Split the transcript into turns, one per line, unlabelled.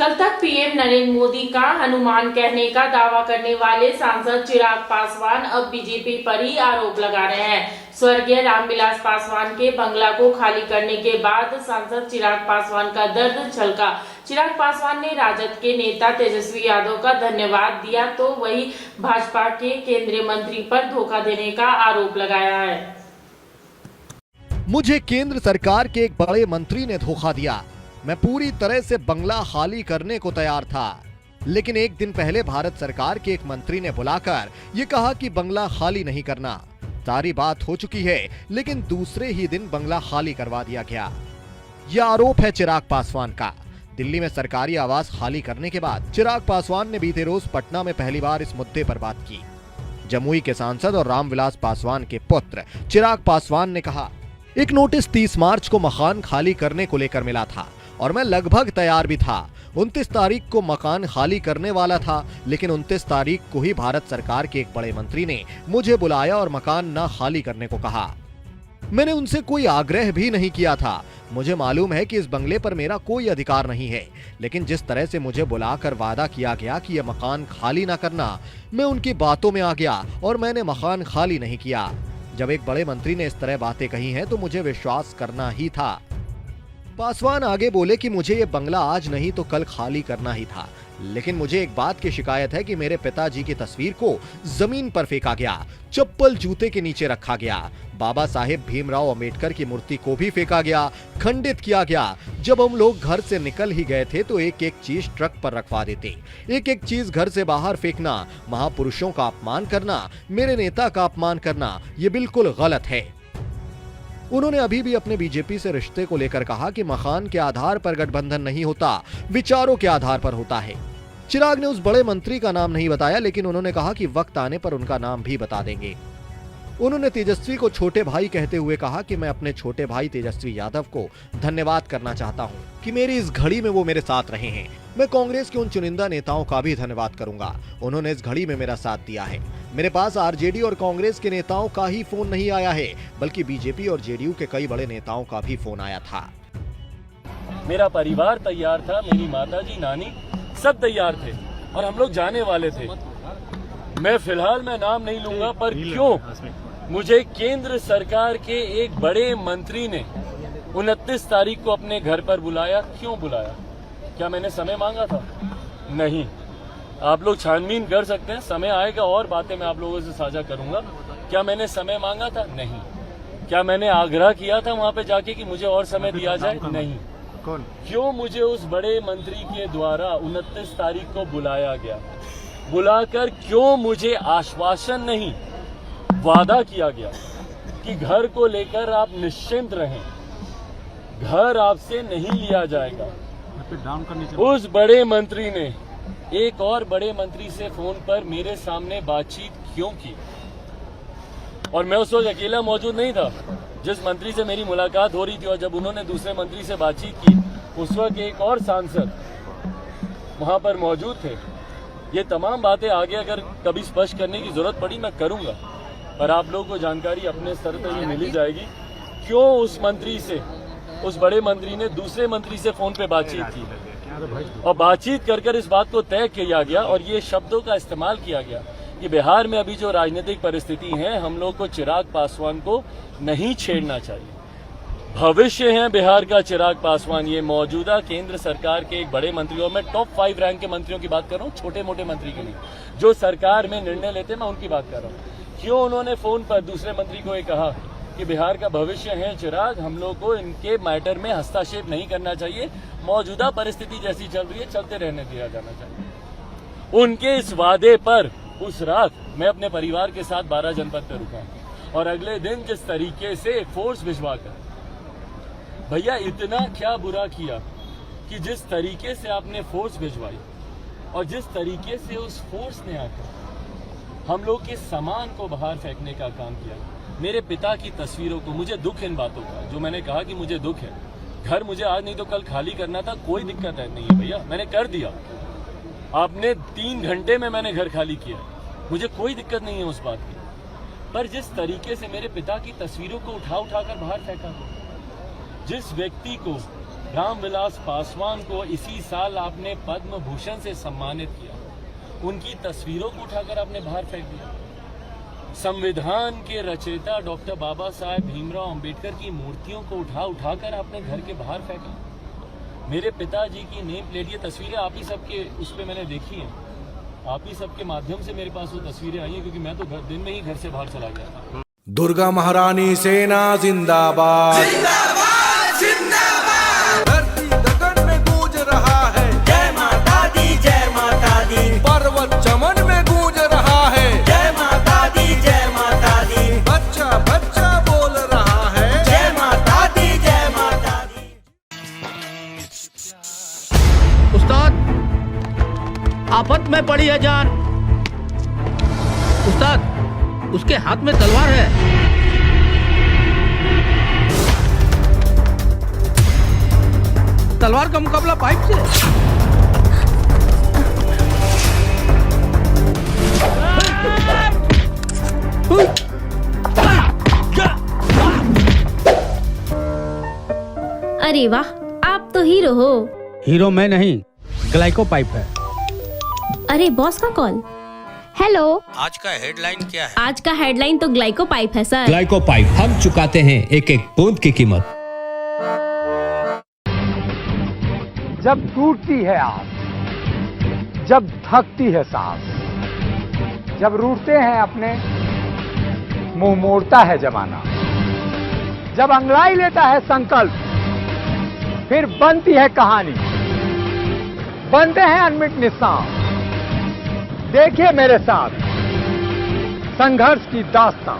कल तक पीएम नरेंद्र मोदी का हनुमान कहने का दावा करने वाले सांसद चिराग पासवान अब बीजेपी पर ही आरोप लगा रहे हैं। स्वर्गीय रामविलास पासवान के बंगला को खाली करने के बाद सांसद चिराग पासवान का दर्द छलका। चिराग पासवान ने राजद के नेता तेजस्वी यादव का धन्यवाद दिया तो वही भाजपा के केंद्रीय मंत्री पर धोखा देने का आरोप लगाया है।
मुझे केंद्र सरकार के एक बड़े मंत्री ने धोखा दिया। मैं पूरी तरह से बंगला खाली करने को तैयार था, लेकिन एक दिन पहले भारत सरकार के एक मंत्री ने बुलाकर ये कहा कि बंगला खाली नहीं करना। सारी बात हो चुकी है, लेकिन दूसरे ही दिन बंगला खाली करवा दिया गया। यह आरोप है चिराग पासवान का। दिल्ली में सरकारी आवास खाली करने के बाद चिराग पासवान ने बीते रोज पटना में पहली बार इस मुद्दे पर बात की। जमुई के सांसद और रामविलास पासवान के पुत्र चिराग पासवान ने कहा, एक नोटिस 30 मार्च को मकान खाली करने को लेकर मिला था और मैं लगभग तैयार भी था। 29 तारीख को मकान खाली करने वाला था, लेकिन 29 तारीख को ही भारत सरकार के एक बड़े मंत्री ने मुझे बुलाया और मकान ना खाली करने को कहा। मैंने उनसे कोई आग्रह भी नहीं किया था। मुझे मालूम है कि इस बंगले पर मेरा कोई अधिकार नहीं है, लेकिन जिस तरह से मुझे बुलाकर वादा किया गया कि यह मकान खाली ना करना, मैं उनकी बातों में आ गया और मैंने मकान खाली नहीं किया। जब एक बड़े मंत्री ने इस तरह बातें कही हैं तो मुझे विश्वास करना ही था। पासवान आगे बोले कि मुझे ये बंगला आज नहीं तो कल खाली करना ही था, लेकिन मुझे एक बात की शिकायत है कि मेरे पिताजी की तस्वीर को जमीन पर फेंका गया, चप्पल जूते के नीचे रखा गया, बाबा साहेब भीमराव अंबेडकर की मूर्ति को भी फेंका गया, खंडित किया गया। जब हम लोग घर से निकल ही गए थे तो एक एक चीज ट्रक पर रखवा देते, एक एक चीज घर से बाहर फेंकना, महापुरुषों का अपमान करना, मेरे नेता का अपमान करना, ये बिल्कुल गलत है। उन्होंने अभी भी अपने बीजेपी से रिश्ते को लेकर कहा कि मकान के आधार पर गठबंधन नहीं होता, विचारों के आधार पर होता है। चिराग ने उस बड़े मंत्री का नाम नहीं बताया, लेकिन उन्होंने कहा कि वक्त आने पर उनका नाम भी बता देंगे। उन्होंने तेजस्वी को छोटे भाई कहते हुए कहा कि मैं अपने छोटे भाई तेजस्वी यादव को धन्यवाद करना चाहता हूं कि मेरी इस घड़ी में वो मेरे साथ रहे हैं। मैं कांग्रेस के उन चुनिंदा नेताओं का भी धन्यवाद करूंगा, उन्होंने इस घड़ी में मेरा साथ दिया है। मेरे पास आरजेडी और कांग्रेस के नेताओं का ही फोन नहीं आया है, बल्कि बीजेपी और जेडीयू के कई बड़े नेताओं का भी फोन आया था।
मेरा परिवार तैयार था, मेरी माताजी, नानी सब तैयार थे और हम लोग जाने वाले थे। मैं फिलहाल नाम नहीं लूंगा, पर क्यों मुझे केंद्र सरकार के एक बड़े मंत्री ने 29 तारीख को अपने घर पर बुलाया? क्यों बुलाया? क्या मैंने समय मांगा था? नहीं। आप लोग छानबीन कर सकते हैं, समय आएगा और बातें मैं आप लोगों से साझा करूंगा। क्या मैंने समय मांगा था? नहीं। क्या मैंने आग्रह किया था वहां पे जाके कि मुझे और समय दिया जाए? नहीं। क्यों मुझे उस बड़े मंत्री के द्वारा 29 तारीख को बुलाया गया? बुलाकर क्यों मुझे आश्वासन नहीं, वादा किया गया कि घर को लेकर आप निश्चिंत रहें, घर आपसे नहीं लिया जाएगा। उस बड़े मंत्री ने एक और बड़े मंत्री से फोन पर मेरे सामने बातचीत क्यों की? और मैं उस वक्त अकेला मौजूद नहीं था। जिस मंत्री से मेरी मुलाकात हो रही थी और जब उन्होंने दूसरे मंत्री से बातचीत की, उस वक्त एक और सांसद वहां पर मौजूद थे। ये तमाम बातें आगे अगर कभी स्पष्ट करने की जरूरत पड़ी मैं करूंगा, पर आप लोगों को जानकारी अपने स्तर पर ही मिली जाएगी। क्यों उस मंत्री से, उस बड़े मंत्री ने दूसरे मंत्री से फोन पे बातचीत की और बातचीत कर इस बात को तय किया गया और ये शब्दों का इस्तेमाल किया गया कि बिहार में अभी जो राजनीतिक परिस्थिति है, हम लोग को चिराग पासवान को नहीं छेड़ना चाहिए। भविष्य है बिहार का चिराग पासवान, ये मौजूदा केंद्र सरकार के एक बड़े मंत्री, और मैं टॉप 5 रैंक के मंत्रियों की बात कर रहा हूँ, छोटे मोटे मंत्री के नहीं, जो सरकार में निर्णय लेते मैं उनकी बात कर रहा हूँ। क्यों उन्होंने फोन पर दूसरे मंत्री को ये कहा कि बिहार का भविष्य है चिराग, हम लोग को इनके मैटर में हस्तक्षेप नहीं करना चाहिए, मौजूदा परिस्थिति जैसी चल रही है चलते रहने दिया जाना चाहिए। उनके इस वादे पर उस रात मैं अपने परिवार के साथ 12 जनपद पर रुका और अगले दिन जिस तरीके से फोर्स भिजवाकर, भैया इतना क्या बुरा किया कि जिस तरीके से आपने फोर्स भिजवाई और जिस तरीके से उस फोर्स ने आकर हम लोग के सामान को बाहर फेंकने का काम किया। मेरे पिता की तस्वीरों को, मुझे दुख इन बातों का, जो मैंने कहा कि मुझे दुख है। घर मुझे आज नहीं तो कल खाली करना था, कोई दिक्कत नहीं है भैया, मैंने कर दिया। आपने 3 घंटे में मैंने घर खाली किया, मुझे कोई दिक्कत नहीं है उस बात की। पर जिस तरीके से मेरे पिता की तस्वीरों को उठा कर बाहर फेंका, जिस व्यक्ति को रामविलास पासवान को इसी साल आपने पद्म भूषण से सम्मानित किया, उनकी तस्वीरों को उठाकर आपने बाहर फेंक दिया। संविधान के रचयिता डॉक्टर बाबा साहेब भीमराव अंबेडकर की मूर्तियों को उठाकर आपने घर के बाहर फेंका। मेरे पिताजी की नेम प्लेट, ये तस्वीरें आप ही सबके उस पर मैंने देखी हैं, आप ही सबके माध्यम से मेरे पास वो तस्वीरें आई हैं, क्योंकि मैं तो दिन में ही घर से बाहर चला गया था।
दुर्गा महारानी सेना जिंदाबाद, जिंदाबाद जिंदाबाद। धरती गगन में गूंज रहा है जय माता दी, जय माता दी। पर्वत चमन में गूंज रहा है जय माता दी, जय माता दी। बच्चा बच्चा बोल रहा है जय माता दी, जय माता दी।
उस्ताद, आफत में पड़ी है जान। उस्ताद, उसके हाथ में तलवार है। तलवार का मुकाबला पाइप से।
अरे वाह, आप तो हीरो हो।
हीरो मैं नहीं, ग्लाइको पाइप है।
अरे बॉस का कॉल। हेलो,
आज का हेडलाइन क्या है?
आज का हेडलाइन तो ग्लाइको पाइप है सर।
ग्लाइको पाइप हम चुकाते हैं एक एक बूंद की कीमत।
जब टूटती है आस, जब थकती है सांस, जब रूठते हैं अपने, मुंह मोड़ता है जमाना, जब अंगड़ाई लेता है संकल्प, फिर बनती है कहानी, बनते हैं अनमिट निशान। देखिए मेरे साथ संघर्ष की दास्तां।